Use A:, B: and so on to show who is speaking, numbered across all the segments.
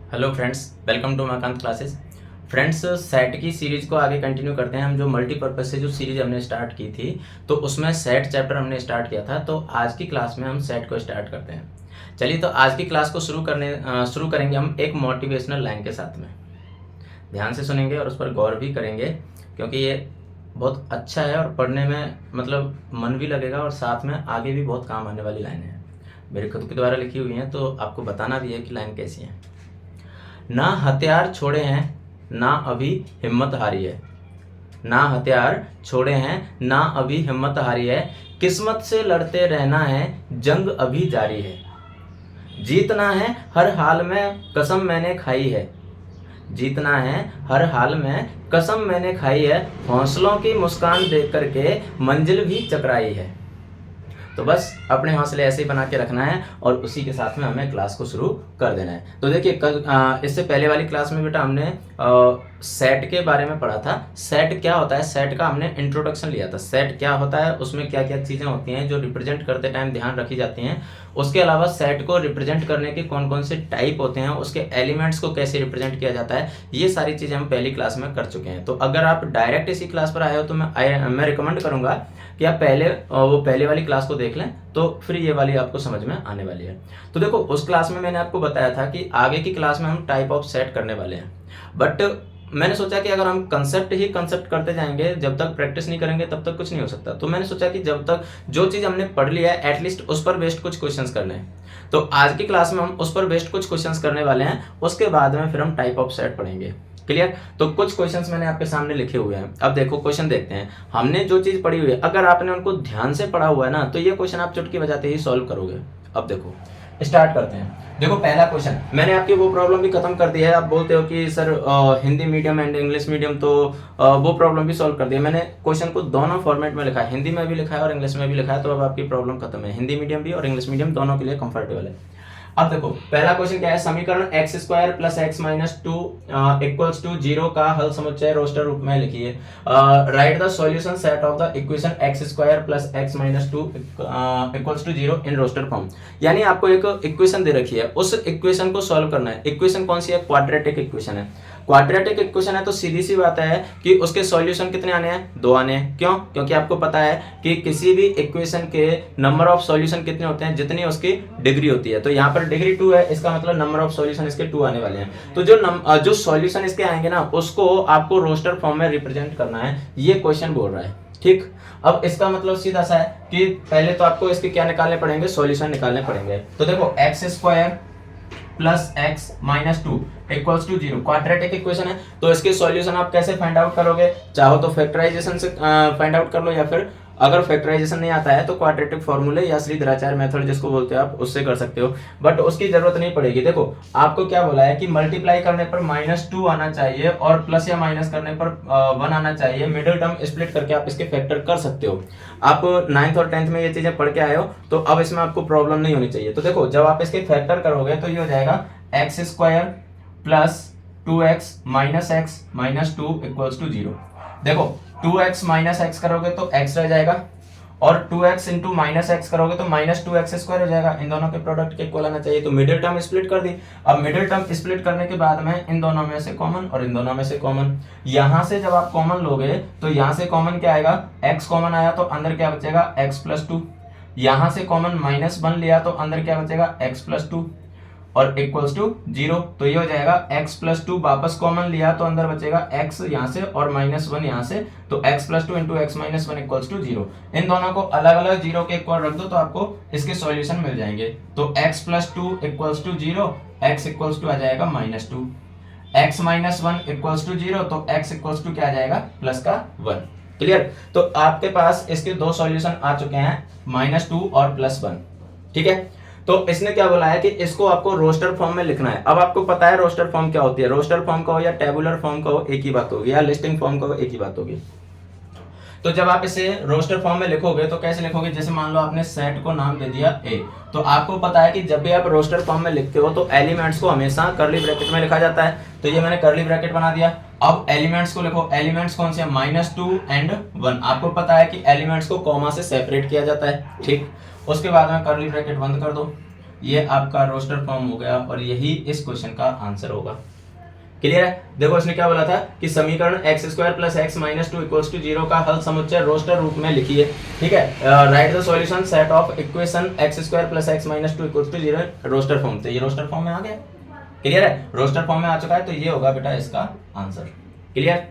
A: Hello friends, welcome to Makant classes. Friends, set की series को आगे कंटिन्यू करते हैं। हम जो मल्टीपर्पज से जो सीरीज़ हमने स्टार्ट की थी, तो उसमें सेट चैप्टर हमने स्टार्ट किया था। तो आज की क्लास में हम सेट को स्टार्ट करते हैं। चलिए, तो आज की क्लास को शुरू करेंगे हम एक मोटिवेशनल लाइन के साथ में। ध्यान से सुनेंगे और उस पर गौर भी करेंगे, क्योंकि ये बहुत अच्छा है और पढ़ने में मतलब मन भी लगेगा और साथ में आगे भी बहुत काम आने वाली लाइन है। मेरे खुद के द्वारा लिखी हुई हैं, तो आपको बताना भी है कि लाइन कैसी है। ना हथियार छोड़े हैं, ना अभी हिम्मत हारी है। ना हथियार छोड़े हैं, ना अभी हिम्मत हारी है। किस्मत से लड़ते रहना है, जंग अभी जारी है। जीतना है हर हाल में, कसम मैंने खाई है। जीतना है हर हाल में, कसम मैंने खाई है। हौसलों की मुस्कान देख करके मंजिल भी चकराई है। तो बस अपने हौसले ऐसे ही बना के रखना है और उसी के साथ में हमें क्लास को शुरू कर देना है। तो देखिए, कल इससे पहले वाली क्लास में बेटा हमने सेट के बारे में पढ़ा था। सेट क्या होता है, सेट का हमने इंट्रोडक्शन लिया था। सेट क्या होता है, उसमें क्या क्या चीज़ें होती हैं जो रिप्रेजेंट करते टाइम ध्यान रखी जाती हैं। उसके अलावा सेट को रिप्रेजेंट करने के कौन कौन से टाइप होते हैं, उसके एलिमेंट्स को कैसे रिप्रेजेंट किया जाता है, ये सारी चीज़ें हम पहली क्लास में कर चुके हैं। तो अगर आप डायरेक्ट इसी क्लास पर आए हो तो मैं रिकमेंड करूँगा कि आप पहले वाली क्लास को देख लें, तो फिर ये वाली आपको समझ में आने वाली है। तो देखो, उस क्लास में मैंने आपको बताया था कि आगे की क्लास में हम टाइप ऑफ सेट करने वाले हैं। बट मैंने सोचा कि अगर हम कंसेप्ट करते जाएंगे, जब तक प्रैक्टिस नहीं करेंगे तब तक कुछ नहीं हो सकता। तो मैंने सोचा कि जब तक जो चीज़ हमने पढ़ लिया है एटलीस्ट उस पर बेस्ड कुछ क्वेश्चंस कर लें। तो आज की क्लास में हम उस पर बेस्ड कुछ क्वेश्चंस करने वाले हैं। उसके बाद में फिर हम टाइप ऑफ सेट पढ़ेंगे। क्लियर? तो कुछ क्वेश्चंस मैंने आपके सामने लिखे हुए हैं। अब देखो, क्वेश्चन देखते हैं। हमने जो चीज़ पढ़ी हुई है, अगर आपने उनको ध्यान से पढ़ा हुआ है ना, तो ये क्वेश्चन आप चुटकी बजाते ही सॉल्व करोगे। अब देखो, स्टार्ट करते हैं। देखो, पहला क्वेश्चन मैंने आपकी वो प्रॉब्लम भी खत्म कर दी है। आप बोलते हो कि sir Hindi medium and English medium, तो वो प्रॉब्लम भी सॉल्व कर दी है। मैंने क्वेश्चन को दोनों फॉर्मेट में लिखा है, हिंदी में भी लिखा है और इंग्लिश में भी लिखा है। तो अब आपकी प्रॉब्लम खत्म है। हिंदी मीडियम भी और इंग्लिश मीडियम दोनों के लिए कंफर्टेबल है। अब देखो, पहला क्वेश्चन क्या है। समीकरण x square plus x minus two equals to zero का हल समुच्चय रोस्टर रूप में लिखिए। Write the solution set of the equation x square plus x minus two equals to zero in roster form. यानी आपको एक इक्वेशन दे रखी है, उस इक्वेशन को सॉल्व करना है। इक्वेशन कौन सी है? क्वाड्रेटिक इक्वेशन है। क्वाड्रेटिक इक्वेशन है तो सीधी सी बात है कि उसके सॉल्यूशन कितने आने हैं? 2 आने हैं। क्यों? क्योंकि आपको पता है कि किसी भी इक्वेशन के नंबर ऑफ सॉल्यूशन कितने होते हैं? जितनी उसकी डिग्री होती है। तो यहाँ पर डिग्री 2 है, इसका मतलब नंबर ऑफ सॉल्यूशन इसके 2 आने वाले हैं। तो जो सॉल्यूशन इसके आएंगे ना, उसको आपको रोस्टर फॉर्म में रिप्रेजेंट करना है, ये क्वेश्चन बोल रहा है। ठीक, अब इसका मतलब सीधा सा है कि पहले तो आपको इसके क्या निकालने पड़ेंगे? सॉल्यूशन निकालने पड़ेंगे। तो देखो, x square plus x minus two equals to zero, quadratic equation है। तो इसके सॉल्यूशन आप कैसे फाइंड आउट करोगे? चाहो तो फैक्टराइजेशन से फाइंड आउट कर लो, या फिर अगर फैक्टराइजेशन नहीं आता है तो क्वाड्रेटिक फॉर्मूले या श्रीधराचार्य मेथड जिसको बोलते हो आप, उससे कर सकते हो। बट उसकी जरूरत नहीं पड़ेगी। देखो, आपको क्या बोला है कि मल्टीप्लाई करने पर -2 आना चाहिए और प्लस या माइनस करने पर 1 आना चाहिए। मिडिल टर्म स्प्लिट करके आप इसके फैक्टर कर सकते हो। आप 9th और 10th में ये चीजें पढ़ के आए हो, तो अब इसमें आपको प्रॉब्लम नहीं होनी चाहिए। तो देखो, जब आप इसके फैक्टर करोगे तो ये हो जाएगा x square plus 2x minus x minus 2 equals to zero. देखो, 2x माइनस एक्स करोगे तो x रह जाएगा, और 2x इंटू माइनस एक्स करोगे तो माइनस 2x स्क्वायर हो जाएगा। इन दोनों के प्रोडक्ट के इक्वल आना चाहिए। तो मिडिल टर्म स्प्लिट कर दी। अब मिडिल टर्म स्प्लिट करने के बाद में इन दोनों में से कॉमन और इन दोनों में से कॉमन, यहां से जब आप कॉमन लोगे तो यहां से कॉमन क्या आएगा? x कॉमन आया तो अंदर क्या बचेगा? x plus 2। यहां से कॉमन -1 लिया तो अंदर क्या बचेगा? x प्लस 2 और इक्वल्स टू जीरो। तो ये हो जाएगा x प्लस 2, वापस कॉमन लिया तो अंदर बचेगा x यहाँ से और -1 यहाँ से। तो x plus 2 into x minus 1 equals to zero. इन दोनों को अलग अलग जीरो के इक्वल रख दो तो आपको इसके सॉल्यूशन मिल जाएंगे। तो x plus 2 equals to zero, x equals to आ जाएगा -2। x minus 1 equals to zero, तो x इक्वल्स टू क्या आ जाएगा? प्लस का 1। क्लियर? तो आपके पास इसके दो सॉल्यूशन आ चुके हैं, -2 और +1। ठीक है, तो इसने क्या बोला है कि इसको आपको रोस्टर फॉर्म में लिखना है। अब आपको पता है रोस्टर फॉर्म क्या होती है। रोस्टर फॉर्म का हो या टेबुलर फॉर्म का हो, एक ही बात होगी, या लिस्टिंग फॉर्म का हो, एक ही बात होगी। तो जब आप इसे रोस्टर फॉर्म में लिखोगे तो कैसे लिखोगे? जैसे मान लो आपने सेट को नाम दे दिया ए, तो आपको पता है कि जब भी आप रोस्टर फॉर्म में लिखते हो तो एलिमेंट्स को हमेशा कर्ली ब्रैकेट में लिखा जाता है। तो ये मैंने कर्ली ब्रैकेट बना दिया। अब एलिमेंट्स को लिखो। एलिमेंट्स कौन से हैं? -2 एंड 1। आपको पता है कि एलिमेंट्स को कॉमा से सेपरेट किया जाता है। ठीक, उसके बाद में कर्ली ब्रैकेट बंद कर दो। ये आपका रोस्टर फॉर्म हो गया और यही इस क्वेश्चन का आंसर होगा। क्लियर है? देखो इसने क्या बोला था कि समीकरण x square plus x minus two equals to 0 का हल समुच्चय रोस्टर रूप में लिखिए। ठीक है, write the solution set of equation x square plus x minus two equals to 0 roster form. तो ये रोस्टर फॉर्म में आ गया। क्लियर है? रोस्टर फॉर्म में आ चुका है, तो ये होगा बेटा इसका answer. Clear?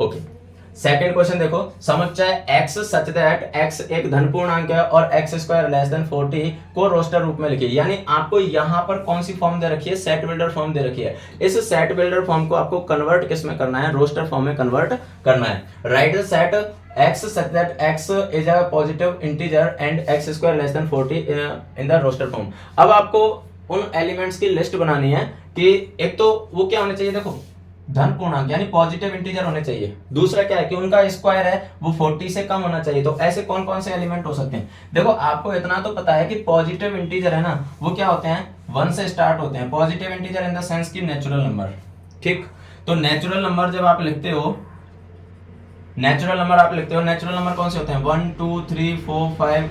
A: Okay. Second question देखो, समुच्चय x सच दैट x एक धन पूर्णांक है और x स्क्वायर लेस देन 40 को रोस्टर रूप में लिखिए। यानी आपको यहां पर कौन सी फॉर्म दे रखी है? सेट बिल्डर फॉर्म दे रखी है। इस सेट बिल्डर फॉर्म को आपको कन्वर्ट किस में करना है? रोस्टर फॉर्म में कन्वर्ट करना है। Write the set x such that x is a positive integer and x square less than 40 in the roster form। अब आपको उन एलिमेंट्स की लिस्ट बनानी है कि एक तो वो क्या होने चाहिए, देखो धन पूर्णांक यानी पॉजिटिव इंटीजर होने चाहिए। दूसरा क्या है कि उनका स्क्वायर है वो 40 से कम होना चाहिए। तो ऐसे कौन कौन से एलिमेंट हो सकते हैं? देखो आपको इतना तो पता है कि पॉजिटिव इंटीजर है ना, वो क्या होते हैं? 1 से स्टार्ट होते हैं। Positive integer in the sense की नेचुरल नंबर। ठीक, तो नेचुरल नंबर जब आप लिखते हो, नेचुरल नंबर कौन से होते हैं? 1 2 3 4 5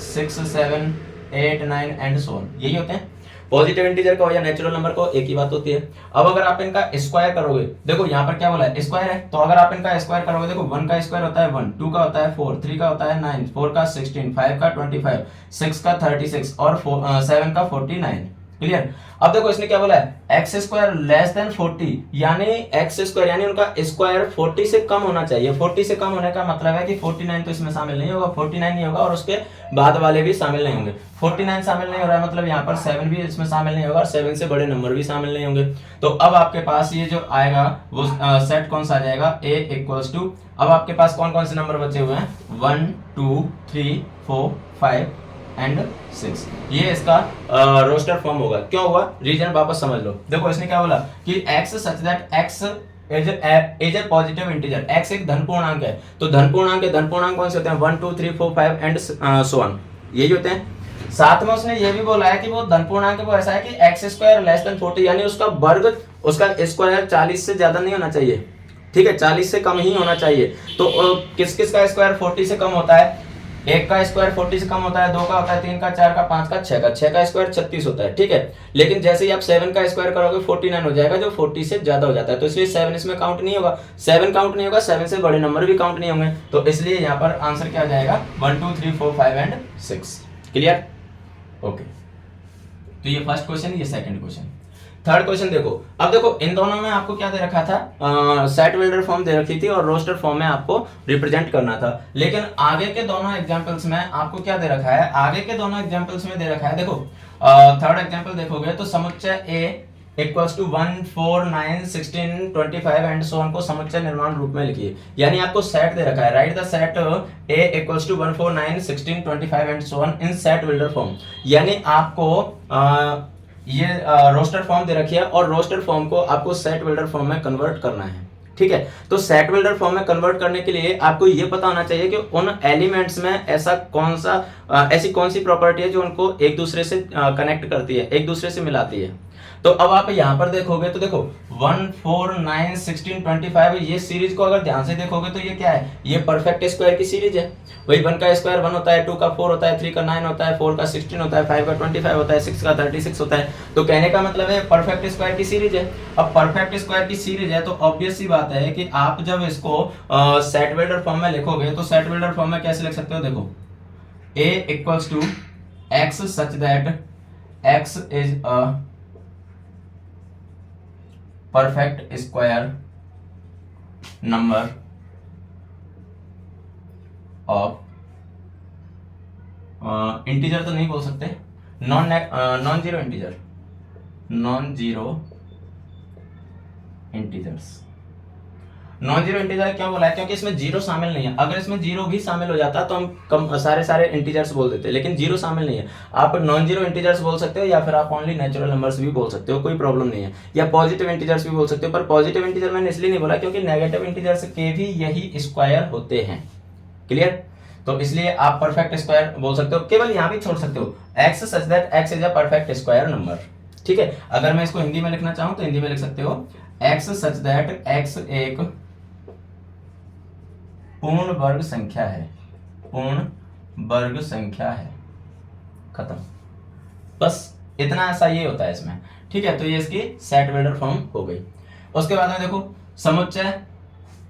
A: 6 7 8 9 एंड सो ऑन, यही होते हैं। पॉजिटिव इंटीजर को या नेचुरल नंबर को एक ही बात होती है। अब अगर आप इनका स्क्वायर करोगे, देखो यहाँ पर क्या बोला है? स्क्वायर है, तो अगर आप इनका स्क्वायर करोगे, देखो 1 का स्क्वायर होता है 1, 2 का होता है 4, 3 का होता है 9, 4 का 16, 5 का 25, 6 का 36 और 7 का 49। क्लियर? अब देखो इसने क्या बोला है? एक्स स्क्वायर लेस देन 40 यानी एक्स स्क्वायर यानी उनका स्क्वायर 40 से कम होना चाहिए। 40 से कम होने का मतलब है कि 49 तो इसमें शामिल नहीं होगा, 49 नहीं होगा और उसके बाद वाले भी शामिल नहीं होंगे। 49 शामिल नहीं हो रहा है मतलब यहाँ पर 7 भी इसमें शामिल नहीं होगा और 7 से बड़े नंबर भी शामिल नहीं होंगे। तो अब आपके पास ये जो आएगा वो सेट कौन सा आ जाएगा? ए इक्वल्स टू, अब आपके पास कौन कौन से नंबर बचे हुए हैं? 1 2 3 4 5 एंड 6। ये इसका रोस्टर फॉर्म होगा। क्यों होगा? रीजन वापस समझ लो। देखो इसने क्या बोला कि x such that x is a positive integer. x एक धन पूर्णांक है, तो धन पूर्णांक कौन से होते हैं? 1 2 3 4 5 एंड सो ऑन, यही होते हैं। साथ में उसने ये भी बोला है कि वो धन पूर्णांक वो ऐसा है कि एक्स स्क्वायर लेस देन 40 यानी उसका वर्ग, उसका स्क्वायर 40 से ज्यादा नहीं होना चाहिए। ठीक है, 40 से कम ही होना चाहिए। तो किस किस का स्क्वायर 40 से कम होता है? एक का स्क्वायर 40 से कम होता है, 2 का होता है, 3 का, 4 का, 5 का, 6 का स्क्वायर 36 होता है। ठीक है, लेकिन जैसे ही आप 7 का स्क्वायर करोगे 49 हो जाएगा, जो 40 से ज्यादा हो जाता है। तो इसलिए 7 इसमें काउंट नहीं होगा, 7 काउंट नहीं होगा, 7 से बड़े नंबर भी काउंट नहीं होंगे। तो इसलिए यहाँ पर आंसर क्या आ जाएगा? 1 2 3 4 5 एंड 6। क्लियर? ओके, तो ये फर्स्ट क्वेश्चन, ये सेकंड क्वेश्चन। थर्ड क्वेश्चन देखो, अब देखो इन दोनों में आपको क्या दे रखा था? सेट बिल्डर फॉर्म दे रखी थी और रोस्टर फॉर्म में आपको रिप्रेजेंट करना था। लेकिन आगे के दोनों एग्जांपल्स में आपको क्या दे रखा है? आगे के दोनों एग्जांपल्स में दे रखा है, देखो थर्ड एग्जांपल देखोगे तो समुच्चय A equals to 1 4 9 16 25 and so on को समुच्चय निर्माण रूप में लिखिए। यानी आपको सेट दे रखा है, write the set A equals to 1 4 9 16 25 and so on in set builder form. यानी आपको ये रोस्टर फॉर्म दे रखी है और रोस्टर फॉर्म को आपको सेट बिल्डर फॉर्म में कन्वर्ट करना है। ठीक है, तो सेट बिल्डर फॉर्म में कन्वर्ट करने के लिए आपको ये पता होना चाहिए कि उन एलिमेंट्स में ऐसा कौन सा ऐसी कौन सी प्रॉपर्टी है जो उनको एक दूसरे से कनेक्ट करती है, एक दूसरे से मिलाती है। तो अब आप यहाँ पर देखोगे तो देखो 1 4 9 16 25 ये सीरीज को अगर ध्यान से देखोगे तो ये क्या है? ये परफेक्ट स्क्वायर की सीरीज है। वही 1 का स्क्वायर 1 होता है, 2 का 4 होता है, 3 का 9 होता है, 4 का 16 होता है, 5 का 25 होता है, 6 का 36 होता है। तो कहने का मतलब है परफेक्ट स्क्वायर की सीरीज है। अब परफेक्ट स्क्वायर की सीरीज है तो ऑब्वियस सी बात है कि आप जब इसको सेट बिल्डर फॉर्म में लिखोगे तो सेट बिल्डर फॉर्म में कैसे लिख सकते हो? देखो A equals to x such that x is a perfect square number of integer तो नहीं बोल सकते, non zero integer, non zero integers. Non zero integer क्यों बोला है? क्योंकि इसमें जीरो शामिल नहीं है। अगर इसमें जीरो भी शामिल हो जाता तो हम सारे इंटीजर्स बोल देते, लेकिन जीरो शामिल नहीं है। आप नॉन जीरो इंटीजर्स बोल सकते हो या फिर आप ओनली नेचुरल नंबर्स भी बोल सकते हो, कोई प्रॉब्लम नहीं है। या पॉजिटिव इंटीजर्स भी बोल सकते हो, पर पॉजिटिव इंटीजर मैंने इसलिए नहीं बोला क्योंकि नेगेटिव इंटीजर्स के भी यही स्क्वायर होते हैं। क्लियर? तो इसलिए आप परफेक्ट स्क्वायर बोल सकते हो, केवल यहाँ भी छोड़ सकते हो x such that x is a perfect square number. ठीक है, अगर मैं इसको हिंदी में लिखना चाहूं तो हिंदी में लिख सकते हो x सच दैट x एक पूर्ण वर्ग संख्या है, पूर्ण वर्ग संख्या है, खत्म। बस इतना सा ये होता है इसमें, ठीक है। तो ये इसकी सेट बिल्डर फॉर्म हो गई। उसके बाद में देखो समुच्चय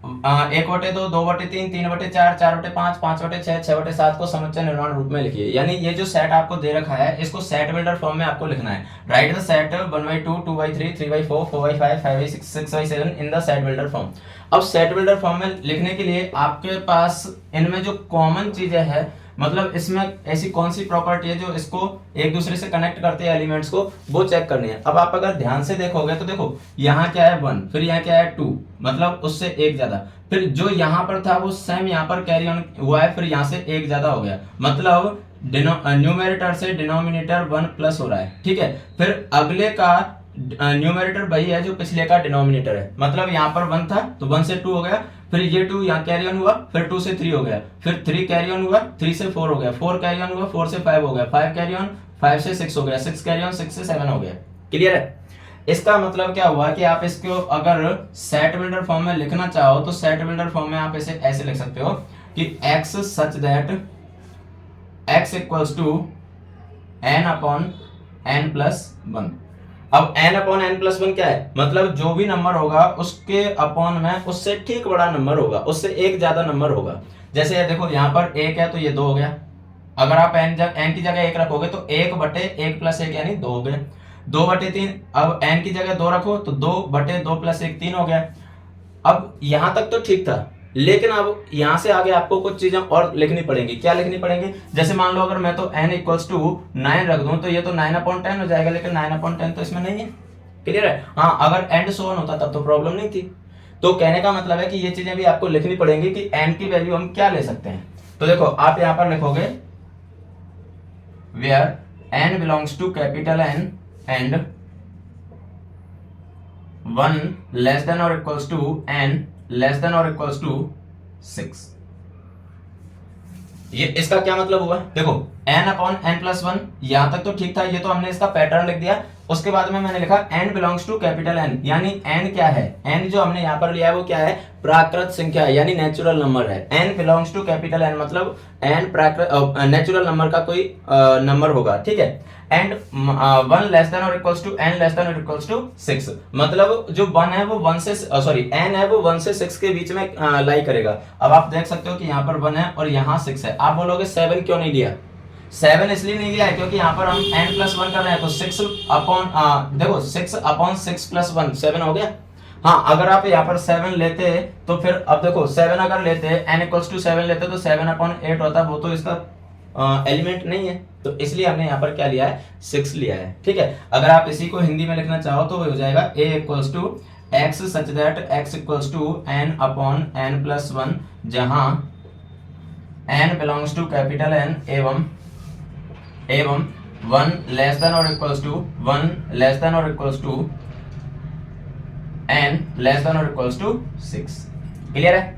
A: 1/2, 2/3, 3/4, 4/5, 5/6, 6/7 को समुच्चय निर्माण रूप में लिखिए। यानी ये जो सेट आपको दे रखा है इसको सेट बिल्डर फॉर्म में आपको लिखना है। Write the set 1/2, 2/3, 3/4, 4/5, 5/6, 6/7 in the set builder form. अब सेट बिल्डर फॉर्म में लिखने के लिए आपके पास इनमें जो कॉमन चीजें है, मतलब इसमें ऐसी कौन सी प्रॉपर्टी है जो इसको एक दूसरे से कनेक्ट करते हैं एलिमेंट्स को, वो चेक करनी है। अब आप अगर ध्यान से देखोगे तो देखो यहाँ क्या है 1, फिर यहाँ क्या है 2, मतलब उससे एक ज्यादा, फिर जो यहाँ पर था वो सेम यहाँ पर कैरी ऑन हुआ है, फिर यहाँ से एक ज्यादा हो गया, मतलब न्यूमेरेटर से डिनोमिनेटर 1 प्लस हो रहा है, ठीक है। फिर अगले का न्यूमेरेटर वही है जो पिछले का डिनोमिनेटर है, मतलब यहाँ पर 1 था तो 1 से 2 हो गया, फिर ये 2 यहाँ कैरी ऑन हुआ, फिर 2 से 3 हो गया, फिर 3 कैरी ऑन हुआ, 3 से 4 हो गया, 4 कैरी ऑन हुआ, 4 से 5 हो गया, 5 कैरी ऑन, 5 से 6 हो गया, 6 कैरी ऑन, 6 से 7 हो गया। क्लियर है? इसका मतलब क्या हुआ कि आप इसको अगर सेट बिल्डर फॉर्म में लिखना चाहो तो सेट बिल्डर फॉर्म में आप इसे ऐसे लिख सकते हो कि x such that x equals to n upon n plus 1। अब n अपॉन n प्लस 1 क्या है, मतलब जो भी नंबर होगा उसके अपॉन में उससे ठीक बड़ा नंबर होगा, उससे एक ज्यादा नंबर होगा। जैसे ये देखो यहाँ पर 1 है तो ये 2 हो गया, अगर आप n की जगह 1 रखोगे तो 1/1 प्लस 1 यानी 2 हो गए, 2/3, अब n की जगह 2 रखो तो 2/2 प्लस 1 3 हो गया। अब यहां तक तो ठीक था, लेकिन अब यहां से आगे आपको कुछ चीजें और लिखनी पड़ेंगी। क्या लिखनी पड़ेंगी? जैसे मान लो अगर मैं तो n इक्वल्स टू 9 रख दूं तो ये तो 9/10 हो जाएगा, लेकिन 9/10 तो इसमें नहीं है। क्लियर है? हाँ, अगर एंड सो ऑन होता तब तो प्रॉब्लम नहीं थी। तो कहने का मतलब है कि ये चीजें भी आपको लिखनी पड़ेंगी कि n की वैल्यू हम क्या ले सकते हैं। तो देखो आप यहां पर लिखोगे where n belongs to capital N and 1 less than और equals to n less than और इक्वल्स टू 6। ये इसका क्या मतलब हुआ? देखो n अपॉन n प्लस 1 यहां तक तो ठीक था, ये तो हमने इसका पैटर्न लिख दिया। उसके बाद में मैंने लिखा n belongs to capital N, यानी n क्या है, n जो हमने यहां पर लिया है वो क्या है, प्राकृत संख्या है, यानी नेचुरल नंबर है। n belongs to capital N मतलब n प्राकृत नेचुरल नंबर का कोई नंबर होगा, ठीक है। एंड 1 लेस देन और equals to n less than और इक्वल्स टू 6, मतलब जो 1 है वो 1 से सॉरी n है वो 1 से 6 के बीच में लाई करेगा। अब आप देख सकते हो कि यहाँ पर 1 है और यहाँ 6 है। आप बोलोगे 7 क्यों नहीं लिया? 7 इसलिए नहीं लिया है क्योंकि यहाँ पर हम n प्लस 1 कर रहे हैं, तो 6 अपॉन देखो 6 अपॉन 6 प्लस 1 7 हो गया। हाँ, अगर आप यहाँ पर 7 लेते तो फिर अब देखो 7 अगर लेते n इक्वल्स टू 7 लेते तो 7 अपॉन 8 होता, वो तो इसका एलिमेंट नहीं है, तो इसलिए हमने यहाँ पर क्या लिया है, 6 लिया है, ठीक है। अगर आप इसी को हिंदी में लिखना चाहो तो हो जाएगा a equals to x such that x equals to n upon n plus 1, जहां n belongs to capital N एवं 1 लेस देन और इक्वल्स टू 1 लेस देन और equals to n less than और इक्वल्स टू 6। क्लियर है?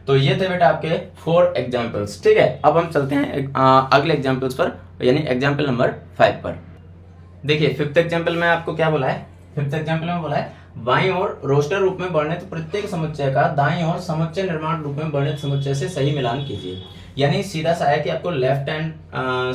A: तो ये थे बेटा आपके 4 एग्जाम्पल्स, ठीक है। अब हम चलते हैं अगले एग्जाम्पल्स पर, यानी एग्जाम्पल नंबर 5 पर। देखिए 5th एग्जाम्पल में आपको क्या बोला है, 5th एग्जाम्पल में बोला है बाईं ओर रोस्टर रूप में वर्णित प्रत्येक समुच्चय का दाईं ओर समुच्चय निर्माण रूप में वर्णित समुच्चय से सही मिलान कीजिए। यानी सीधा सा है कि आपको लेफ्ट हैंड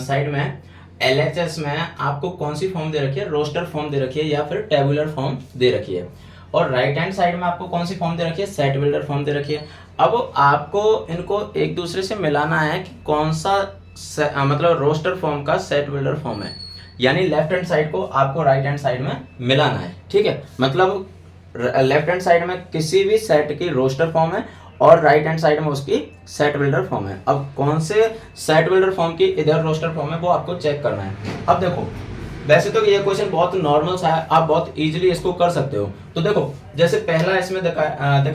A: साइड में LHS में आपको कौन सी फॉर्म दे रखी है, रोस्टर फॉर्म दे रखी है या फिर टेबुलर फॉर्म दे रखी है, और राइट हैंड साइड में आपको कौन सी फॉर्म दे रखी है, सेट बिल्डर फॉर्म दे रखी है। अब आपको इनको एक दूसरे से मिलाना है कि कौन सा मतलब रोस्टर फॉर्म का सेट बिल्डर फॉर्म है, यानी लेफ्ट हैंड साइड को आपको राइट हैंड साइड में मिलाना है, ठीक है। मतलब लेफ्ट हैंड साइड में किसी भी सेट की रोस्टर फॉर्म है और राइट हैंड साइड में उसकी सेट बिल्डर फॉर्म है। अब कौन से सेट बिल्डर फॉर्म की इधर रोस्टर फॉर्म है वो आपको चेक करना है। अब देखो वैसे तो ये क्वेश्चन बहुत नॉर्मल सा है, आप बहुत इजीली इसको कर सकते हो। तो देखो जैसे पहला इसमें दिखा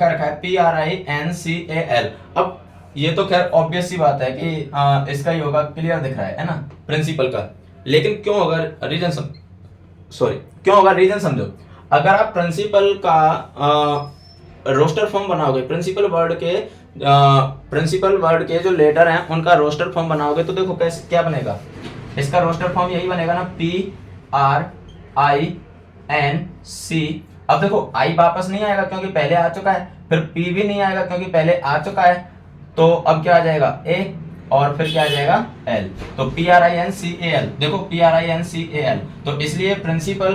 A: रखा है PRINCAL। अब ये तो खैर ऑब्वियस सी बात है कि इसका ही होगा, क्लियर दिख रहा है ना, प्रिंसिपल का। लेकिन क्यों होगा रीजन समझो। अगर आप प्रिंसिपल का रोस्टर फॉर्म बनाओगे, प्रिंसिपल वर्ड के जो लेटर हैं उनका रोस्टर फॉर्म बनाओगे, तो देखो कैसे क्या बनेगा, इसका रोस्टर फॉर्म यही बनेगा ना, PRINC। अब देखो I वापस नहीं आएगा क्योंकि पहले आ चुका है, फिर P भी नहीं आएगा क्योंकि पहले आ चुका है, तो अब क्या आ जाएगा A, और फिर क्या आ जाएगा L, तो PRINCAL, देखो PRINCAL, तो इसलिए प्रिंसिपल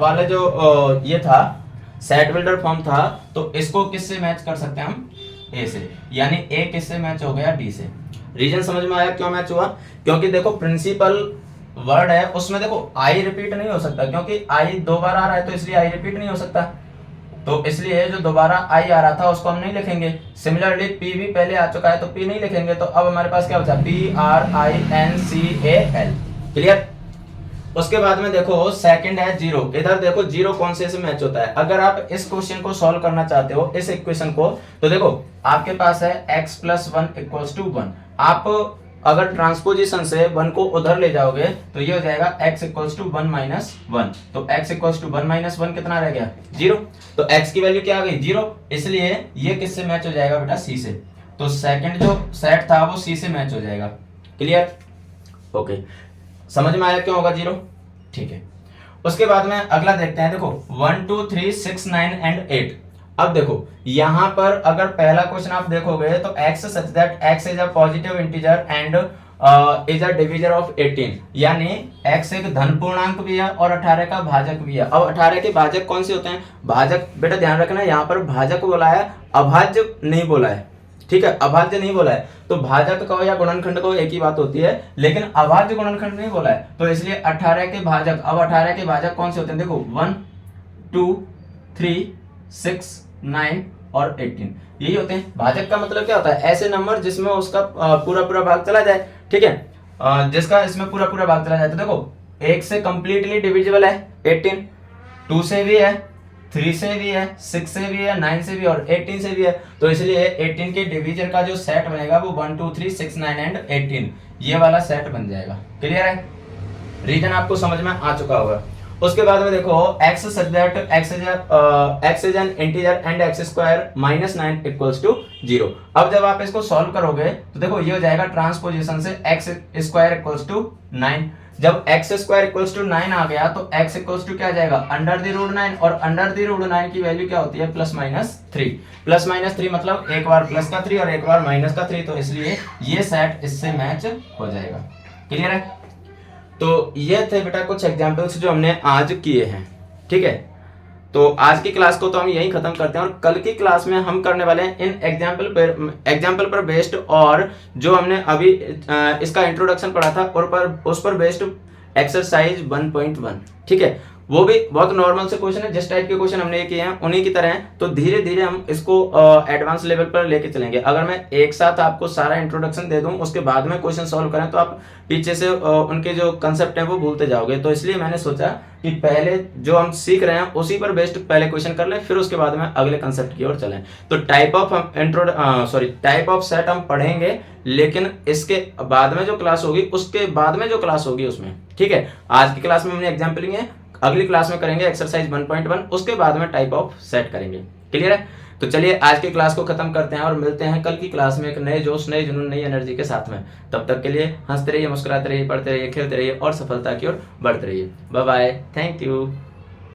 A: वाला जो ये था सेट बिल्डर फॉर्म था, तो इसको किससे मैच कर सकते हैं हम, A से, यानी A किससे मैच हो गया, D से। रीजन समझ में आया क्यों मैच हुआ, क्योंकि देखो प्रिंसिपल वर्ड है उसमें देखो आई रिपीट नहीं हो सकता, क्योंकि आई दो बार आ रहा है तो इसलिए आई रिपीट नहीं हो सकता, तो इसलिए जो दोबारा आई आ रहा था उसको हम नहीं लिखेंगे। सिमिलरली पी भी पहले आ चुका है तो पी नहीं लिखेंगे, तो अब हमारे पास क्या बचा, PRINCAL, क्लियर। उसके बाद में देखो सेकंड है जीरो, इधर देखो जीरो कौन से से मैच होता है। अगर आप इस क्वेश्चन को सॉल्व करना चाहते हो, इस इक्वेशन को, तो देखो आपके पास है x + 1 = 1, आप अगर ट्रांसपोजिशन से 1 को उधर ले जाओगे तो ये हो जाएगा x = 1 - 1, तो x = 1 - 1 कितना रह गया, 0, तो x की वैल्यू क्या आ गई, 0, इसलिए ये किससे मैच हो जाएगा बेटा, c से, तो सेकंड जो सेट था वो c से मैच हो जाएगा, क्लियर, ओके, समझ में आया क्यों होगा 0, ठीक है। उसके बाद में अगला देखते हैं, देखो 1 2 3 6 9 एंड 8। अब देखो यहां पर अगर पहला क्वेश्चन आप देखोगे तो x such that x is a positive integer and is a divisor of 18, यानी x एक धन पूर्णांक भी है और 18 का भाजक भी है। अब 18 के भाजक कौन से होते हैं, भाजक बेटा ध्यान रखना, यहाँ पर भाजक बोला है, अभाज्य नहीं बोला है, ठीक है, अभाज्य नहीं बोला है, तो भाजक कहो या गुणनखंड कहो एक ही बात होती है, लेकिन अभाज्य गुणनखंड नहीं बोला है, तो इसलिए 18 के भाजक, अब 18 के भाजक कौन से होते हैं, देखो 1 2 3 6 9 और 18, यही होते हैं। भाजक का मतलब क्या होता है, ऐसे नंबर जिसमें उसका पूरा पूरा भाग चला जाए, ठीक है, जिसका इसमें पूरा पूरा भाग चला जाए। तो देखो 1 से कंप्लीटली डिविजिबल है 18, 2 से भी है, 3 से भी है, 6 से भी है, 9 से भी और 18 से भी है, तो इसलिए 18 के डिवीजर का जो सेट बनेगा वो 1 2 3 6 9 एंड 18, ये वाला सेट बन जाएगा, क्लियर है, रीजन आपको समझ में आ चुका होगा। उसके बाद में देखो x such that x is an integer and x square -9 = 0। अब जब आप इसको सॉल्व करोगे तो देखो ये हो जाएगा ट्रांसपोजिशन से x स्क्वायर = 9, जब x स्क्वायर = 9 आ गया तो x = क्या आ जाएगा, √9, और √9 की वैल्यू क्या होती है, +-3, +-3 मतलब एक बार प्लस का 3 और एक बार माइनस का 3, तो इसलिए ये सेट इससे मैच हो जाएगा, क्लियर है। तो ये थे बेटा कुछ एग्जाम्पल्स जो हमने आज किए हैं, ठीक है, तो आज की क्लास को तो हम यही खत्म करते हैं, और कल की क्लास में हम करने वाले हैं इन एग्जाम्पल पर बेस्ड, और जो हमने अभी इसका इंट्रोडक्शन पढ़ा था और उस पर बेस्ड एक्सरसाइज 1.1, ठीक है, वो भी बहुत नॉर्मल से क्वेश्चन है, जिस टाइप के क्वेश्चन हमने किए हैं उन्हीं की तरह हैं, तो धीरे धीरे हम इसको एडवांस लेवल पर लेके चलेंगे। अगर मैं एक साथ आपको सारा इंट्रोडक्शन दे दूं उसके बाद में क्वेश्चन सॉल्व करें तो आप पीछे से उनके जो कंसेप्ट है वो भूलते जाओगे, तो इसलिए मैंने सोचा कि पहले जो हम सीख रहे हैं उसी पर बेस्ड पहले क्वेश्चन कर लें, फिर उसके बाद में अगले कंसेप्ट की ओर चलें। तो टाइप ऑफ सेट हम पढ़ेंगे, लेकिन इसके बाद में जो क्लास होगी उसके बाद में जो क्लास होगी उसमें, ठीक है, आज की क्लास में हमने एग्जाम्पलिंग है, अगली क्लास में करेंगे एक्सरसाइज 1.1, उसके बाद में टाइप ऑफ सेट करेंगे, क्लियर है। तो चलिए आज की क्लास को खत्म करते हैं और मिलते हैं कल की क्लास में एक नए जोश, नए जुनून, नई एनर्जी के साथ में। तब तक के लिए हंसते रहिए, मुस्कुराते रहिए, पढ़ते रहिए, खेलते रहिए और सफलता की ओर बढ़ते रहिए। Bye bye, thank you.